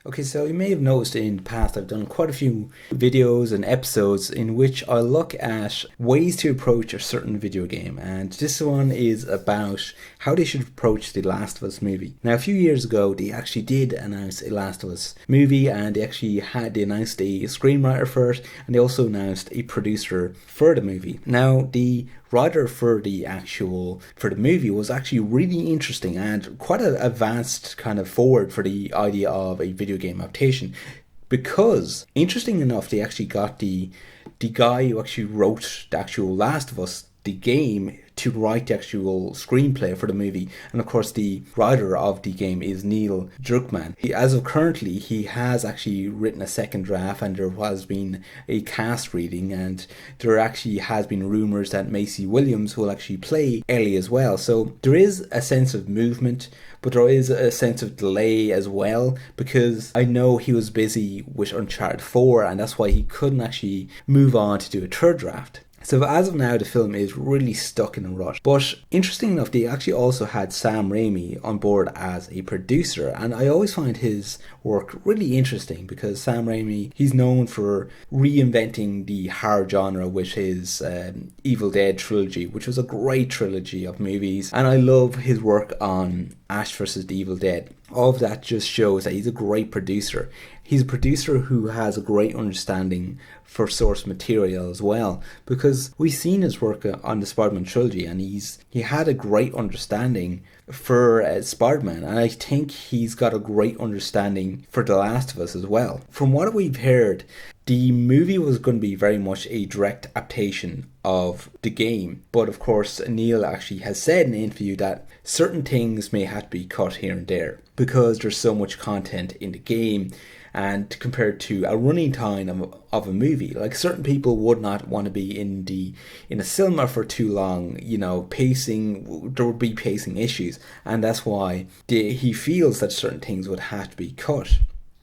Okay, so you may have noticed in the past I've done quite a few videos and episodes in which I look at ways to approach a certain video game, and this one is about how they should approach the Last of Us movie. Now, a few years ago, they actually did announce a Last of Us movie, and they announced a screenwriter for it, and they also announced a producer for the movie. Now, the writer for the movie was actually really interesting and quite an advanced kind of forward for the idea of a video game adaptation, because interesting enough they actually got the guy who actually wrote the actual Last of Us the game to write the actual screenplay for the movie. And of course the writer of the game is Neil Druckmann. As of currently, he has actually written a second draft, and there has been a cast reading, and there actually has been rumours that Macy Williams will actually play Ellie as well. So there is a sense of movement, but there is a sense of delay as well, because I know he was busy with Uncharted 4, and that's why he couldn't actually move on to do a third draft. So as of now, the film is really stuck in a rut. But interesting enough, they actually also had Sam Raimi on board as a producer, and I always find his work really interesting because Sam Raimi, he's known for reinventing the horror genre with his Evil Dead trilogy, which was a great trilogy of movies, and I love his work on Ash vs. the Evil Dead. All of that just shows that he's a great producer. He's a producer who has a great understanding for source material as well, because we've seen his work on the Spider-Man trilogy, and he had a great understanding for Spider-Man, and I think he's got a great understanding for The Last of Us as well. From what we've heard, the movie was going to be very much a direct adaptation of the game, but of course Neil actually has said in an interview that certain things may have to be cut here and there because there's so much content in the game, and compared to a running time of a movie, like certain people would not want to be in a cinema for too long, there would be pacing issues, and that's why he feels that certain things would have to be cut.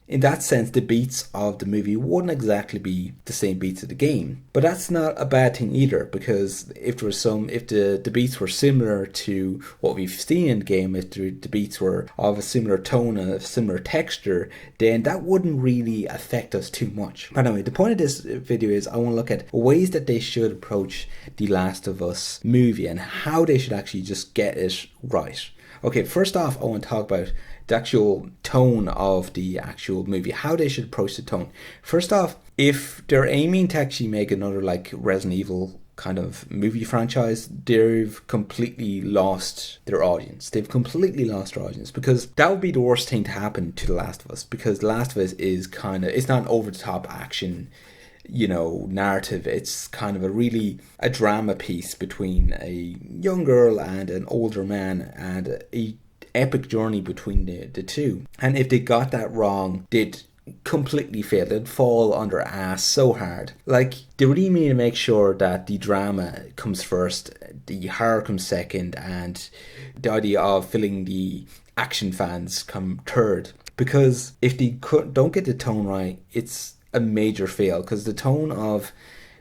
In that sense, the beats of the movie wouldn't exactly be the same beats of the game. But that's not a bad thing either, because if the beats were similar to what we've seen in the game, if the beats were of a similar tone and a similar texture, then that wouldn't really affect us too much. But anyway, the point of this video is I want to look at ways that they should approach The Last of Us movie and how they should actually just get it right. Okay, first off, I want to talk about the actual tone of the actual movie, how they should approach the tone. First off, if they're aiming to actually make another like Resident Evil kind of movie franchise, they've completely lost their audience. Because that would be the worst thing to happen to The Last of Us, because The Last of Us is it's not an over-the-top action narrative. It's kind of a drama piece between a young girl and an older man, and a epic journey between the two. And if they got that wrong, they'd completely fail. They'd fall on their ass so hard. Like, they really need to make sure that the drama comes first, the horror comes second, and the idea of filling the action fans come third. Because if they don't get the tone right, it's a major fail, because the tone of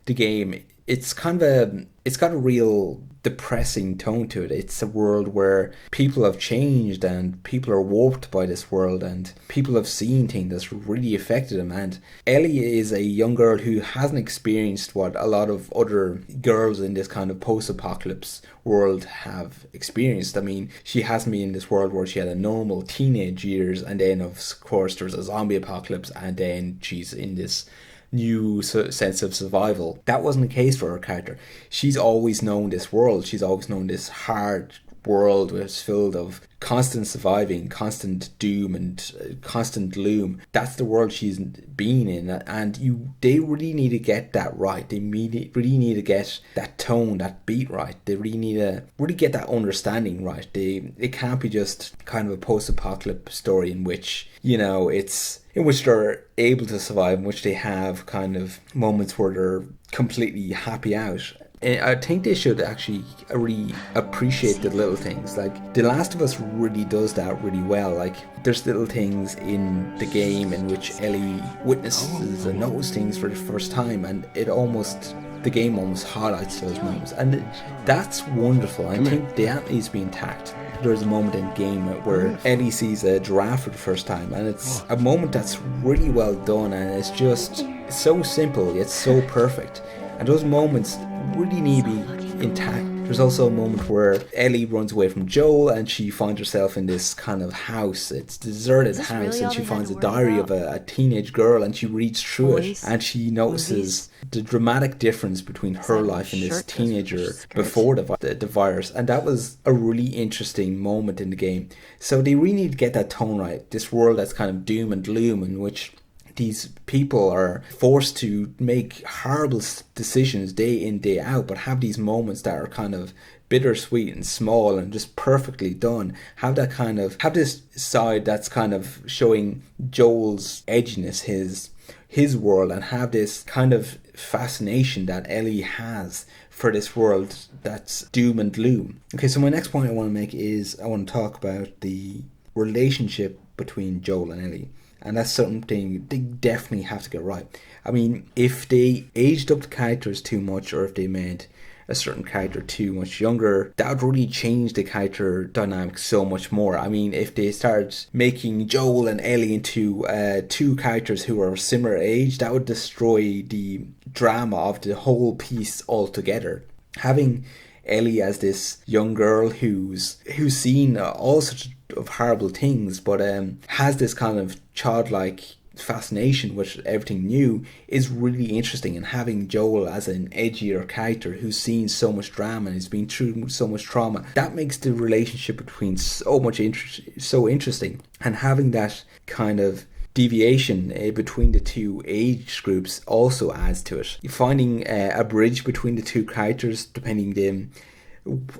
the game, it's got a real depressing tone to it. It's a world where people have changed and people are warped by this world, and people have seen things that's really affected them. And Ellie is a young girl who hasn't experienced what a lot of other girls in this kind of post-apocalypse world have experienced. I mean, she hasn't been in this world where she had a normal teenage years, and then of course there's a zombie apocalypse, and then she's in this new sense of survival. That wasn't the case for her character. She's always known this world. She's always known this hard world was filled of constant surviving, constant doom, and constant gloom. That's the world she's been in, and they really need to get that right. They really need to get that tone, that beat right. They really need to really get that understanding right. It can't be just kind of a post-apocalypse story in which they're able to survive, in which they have kind of moments where they're completely happy out. I think they should actually really appreciate the little things. Like, The Last of Us really does that really well. Like, there's little things in the game in which Ellie witnesses and knows things for the first time, and the game almost highlights those moments, and that's wonderful. I think that needs to be intact. there's a moment in the game where Ellie sees a giraffe for the first time, and it's a moment that's really well done, and it's just so simple yet so perfect. And those moments really need to be intact. There's also a moment where Ellie runs away from Joel and she finds herself in this kind of house. It's a deserted house, really, and she finds a diary of a teenage girl, and she reads through it, and she notices the dramatic difference between her life and this teenager before the virus. And that was a really interesting moment in the game. So they really need to get that tone right. This world that's kind of doom and gloom, in which these people are forced to make horrible decisions day in, day out, but have these moments that are kind of bittersweet and small and just perfectly done. Have this side that's kind of showing Joel's edginess, his world, and have this kind of fascination that Ellie has for this world that's doom and gloom. Okay, so my next point I want to make is I want to talk about the relationship between Joel and Ellie. And that's something they definitely have to get right. I mean, if they aged up the characters too much, or if they made a certain character too much younger, that would really change the character dynamic so much more. I mean, if they started making Joel and Ellie into two characters who are similar age, that would destroy the drama of the whole piece altogether. Having Ellie as this young girl who's seen all sorts of horrible things, but has this kind of childlike fascination with everything new is really interesting. And having Joel as an edgier character who's seen so much drama and has been through so much trauma, that makes the relationship between so interesting. And having that kind of deviation between the two age groups also adds to it. Finding a bridge between the two characters, depending the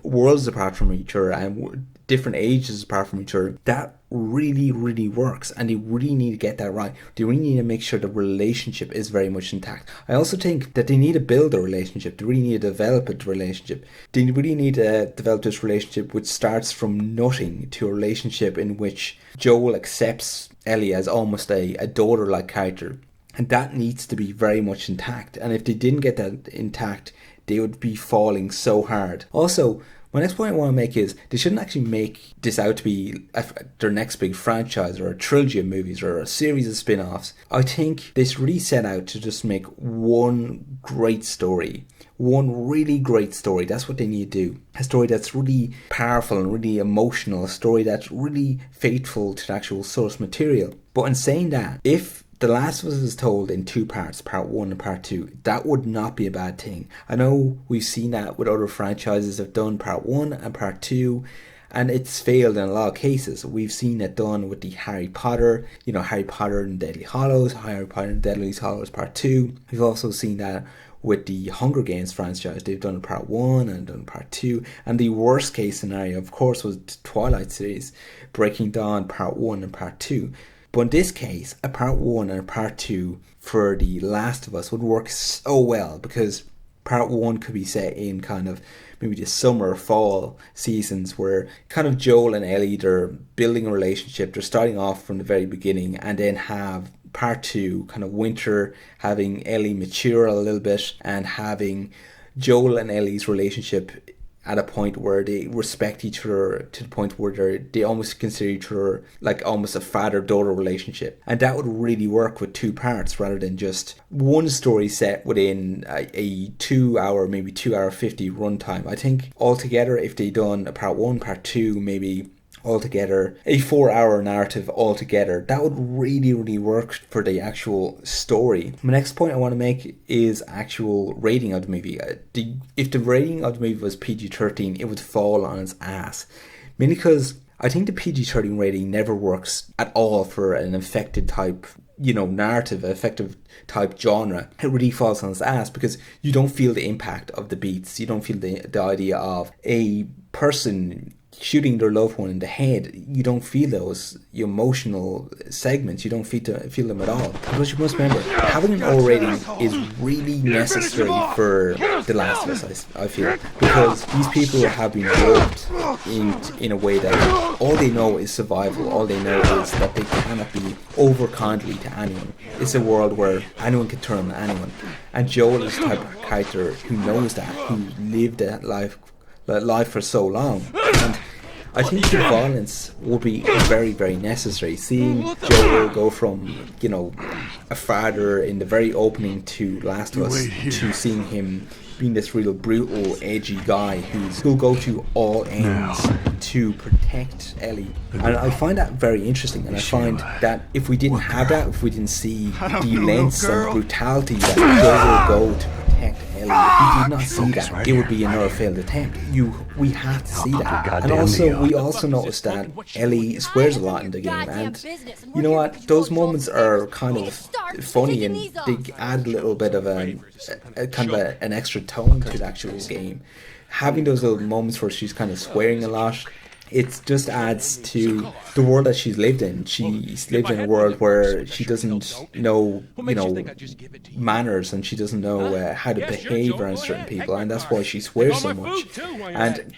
worlds apart from each other and different ages apart from each other, that really works, and they really need to get that right. They really need to make sure the relationship is very much intact. I also think that they need to build a relationship. They really need to develop a relationship. They really need to develop this relationship which starts from nothing to a relationship in which Joel accepts Ellie as almost a daughter-like character, and that needs to be very much intact. And if they didn't get that intact, they would be falling so hard. Also, my next point I want to make is they shouldn't actually make this out to be their next big franchise or a trilogy of movies or a series of spin-offs. I think they should really set out to just make one great story. One really great story. That's what they need to do. A story that's really powerful and really emotional. A story that's really faithful to the actual source material. But in saying that, if The Last of Us is told in two parts, part 1 and part 2, that would not be a bad thing. I know we've seen that with other franchises that have done part 1 and part 2, and it's failed in a lot of cases. We've seen it done with the Harry Potter, Harry Potter and Deadly Hallows, Harry Potter and Deadly Hallows part 2. We've also seen that with the Hunger Games franchise. They've done part 1 and done part 2. And the worst case scenario, of course, was the Twilight series, Breaking Dawn part 1 and part 2. But in this case, a part 1 and a part 2 for The Last of Us would work so well, because part 1 could be set in kind of maybe the summer, fall seasons, where kind of Joel and Ellie, they're building a relationship, they're starting off from the very beginning, and then have part 2, kind of winter, having Ellie mature a little bit, and having Joel and Ellie's relationship at a point where they respect each other, to the point where they almost consider each other like almost a father-daughter relationship. And that would really work with two parts rather than just one story set within a 2 hour, maybe 2 hour 50 runtime. I think altogether, if they done a part 1, part 2, maybe altogether a 4 hour narrative altogether, that would really work for the actual story. My next point I want to make is actual rating of the movie. If the rating of the movie was PG-13, it would fall on its ass, mainly because I think the PG-13 rating never works at all for an affected type narrative, effective type genre. It really falls on its ass because you don't feel the impact of the beats. You don't feel the idea of a person shooting their loved one in the head. You don't feel those emotional segments. You don't feel them at all. Because you must remember, having an R rating is really necessary for The Last of Us, I feel, because these people have been warped in a way that all they know is survival. All they know is that they cannot be over kindly to anyone. It's a world where anyone can turn on anyone. And Joel is the type of character who knows that, who lived that life for so long. And I think the violence would be very, very necessary. Seeing Joel go from, a father in the very opening to Last of Us to seeing him being this real brutal, edgy guy who'll go to all ends to protect Ellie. And I find that very interesting, and I find that if we didn't have that, if we didn't see the lengths and brutality that Joel will go to protect Ellie, if we did not see that, it would be another failed attempt. We have to see that. And also, we also noticed that Ellie swears a lot in the game, and you know what, those moments are kind of funny, and they add a little bit of an extra tone to the actual game. Having those little moments where she's kind of swearing a lot, it just adds to the world that she's lived in. She's lived in a world where she doesn't know, manners, and she doesn't know how to behave around certain people, and that's why she swears so much. And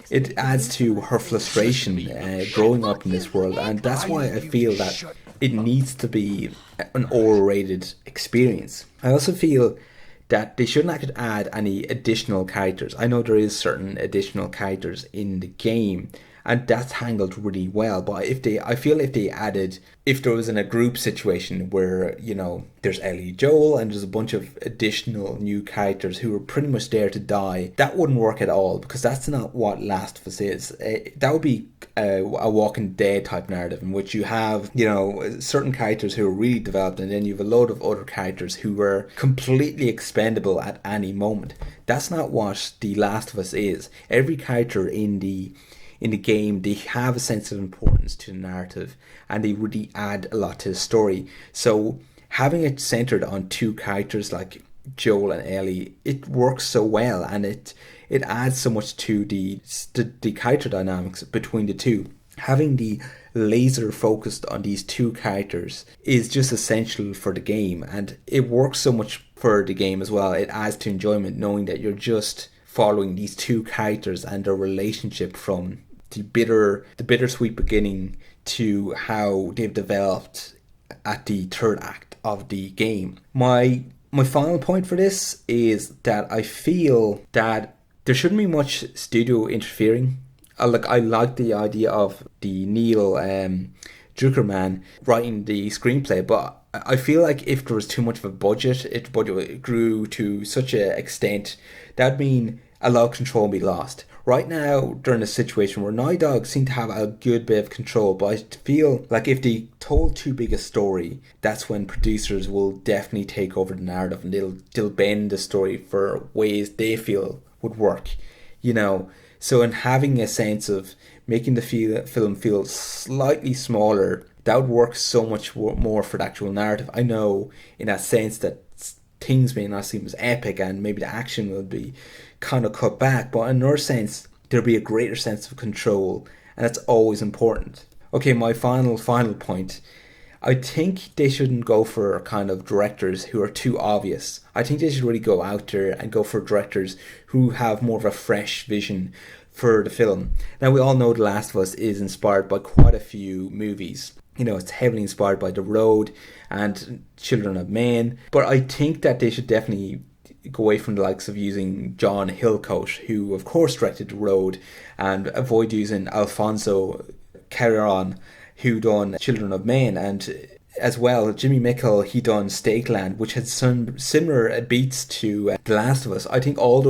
it adds to her frustration growing up in this world, and that's why I feel that it needs to be an R-rated experience. I also feel that they shouldn't have to add any additional characters. I know there is certain additional characters in the game, and that's handled really well. But if there was in a group situation where, there's Ellie, Joel, and there's a bunch of additional new characters who are pretty much there to die, that wouldn't work at all, because that's not what Last of Us is. That would be a Walking Dead type narrative, in which you have, certain characters who are really developed, and then you have a load of other characters who are completely expendable at any moment. That's not what The Last of Us is. Every character in the game, they have a sense of importance to the narrative, and they really add a lot to the story. So having it centered on two characters like Joel and Ellie, it works so well, and it adds so much to the character dynamics between the two. Having the laser focused on these two characters is just essential for the game, and it works so much for the game as well. It adds to enjoyment knowing that you're just following these two characters and their relationship from the bittersweet beginning to how they've developed at the third act of the game. My final point for this is that I feel that there shouldn't be much studio interfering. I like the idea of the Neil Druckmann writing the screenplay, but I feel like if there was too much of a budget, if the budget grew to such an extent, that'd mean a lot of control would be lost. Right now, they're in a situation where Naughty Dog seem to have a good bit of control, but I feel like if they told too big a story, that's when producers will definitely take over the narrative, and they'll bend the story for ways they feel would work, So in having a sense of making the film feel slightly smaller, that would work so much more for the actual narrative. I know in that sense that things may not seem as epic, and maybe the action will be kind of cut back, but in another sense there'll be a greater sense of control, and that's always important. Okay, my final point. I think they shouldn't go for kind of directors who are too obvious. I think they should really go out there and go for directors who have more of a fresh vision for the film. Now, we all know The Last of Us is inspired by quite a few movies. It's heavily inspired by The Road and Children of Men, but I think that they should definitely go away from the likes of using John Hillcoat, who of course directed The Road, and avoid using Alfonso Cuarón, who done Children of Men, and as well Jimmy Mickle, he done Stakeland, which had some similar beats to The Last of Us. I think all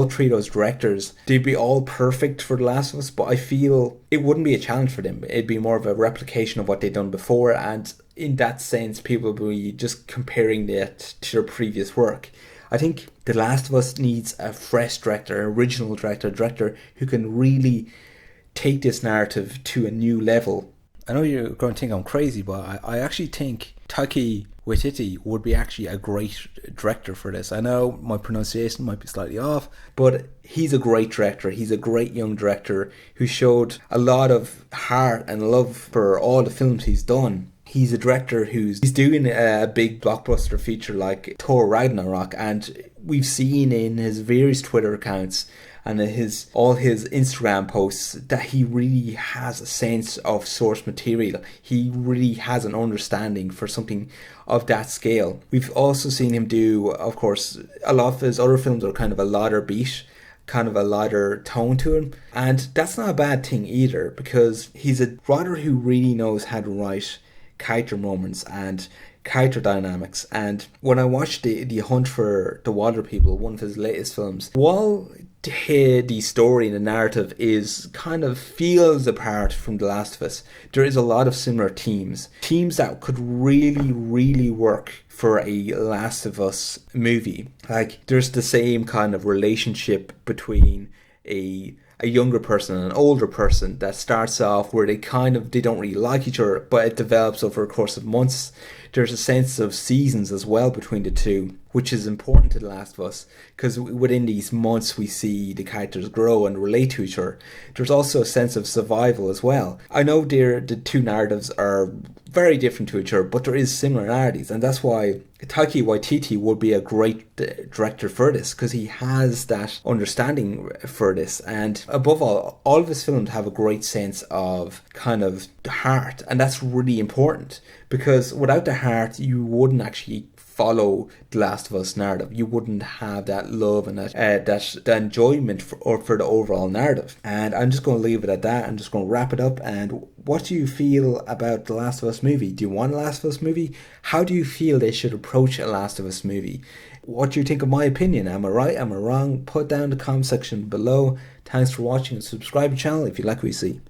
three of those directors, they'd be all perfect for The Last of Us, but I feel it wouldn't be a challenge for them. It'd be more of a replication of what they'd done before, and in that sense people will be just comparing that to their previous work. I think The Last of Us needs a fresh director, an original director, a director who can really take this narrative to a new level. I know you're going to think I'm crazy, but I actually think Taika Waititi would be actually a great director for this. I know my pronunciation might be slightly off, but he's a great director. He's a great young director who showed a lot of heart and love for all the films he's done. He's a director he's doing a big blockbuster feature like Thor Ragnarok, and we've seen in his various Twitter accounts and all his Instagram posts that he really has a sense of source material. He really has an understanding for something of that scale. We've also seen him do, of course, a lot of his other films are kind of a louder beat, kind of a lighter tone to him. And that's not a bad thing either, because he's a writer who really knows how to write character moments and character dynamics. And when I watched the Hunt for the Wilder People, one of his latest films, while the story and the narrative is kind of feels apart from The Last of Us, there is a lot of similar themes that could really work for a Last of Us movie. Like, there's the same kind of relationship between a younger person and an older person that starts off where they don't really like each other, but it develops over a course of months. There's a sense of seasons as well between the two, which is important to The Last of Us, because within these months we see the characters grow and relate to each other. There's also a sense of survival as well. I know the two narratives are very different to each other, but there is similarities, and that's why Taika Waititi would be a great director for this, because he has that understanding for this. And above all of his films have a great sense of kind of the heart, and that's really important, because without the heart you wouldn't actually follow The Last of Us narrative. You wouldn't have that love and that enjoyment for the overall narrative. And I'm just going to leave it at that. I'm just going to wrap it up. And what do you feel about The Last of Us movie? Do you want a Last of Us movie? How do you feel they should approach a Last of Us movie? What do you think of my opinion? Am I right? Am I wrong? Put down in the comment section below. Thanks for watching, and subscribe to the channel if you like what you see.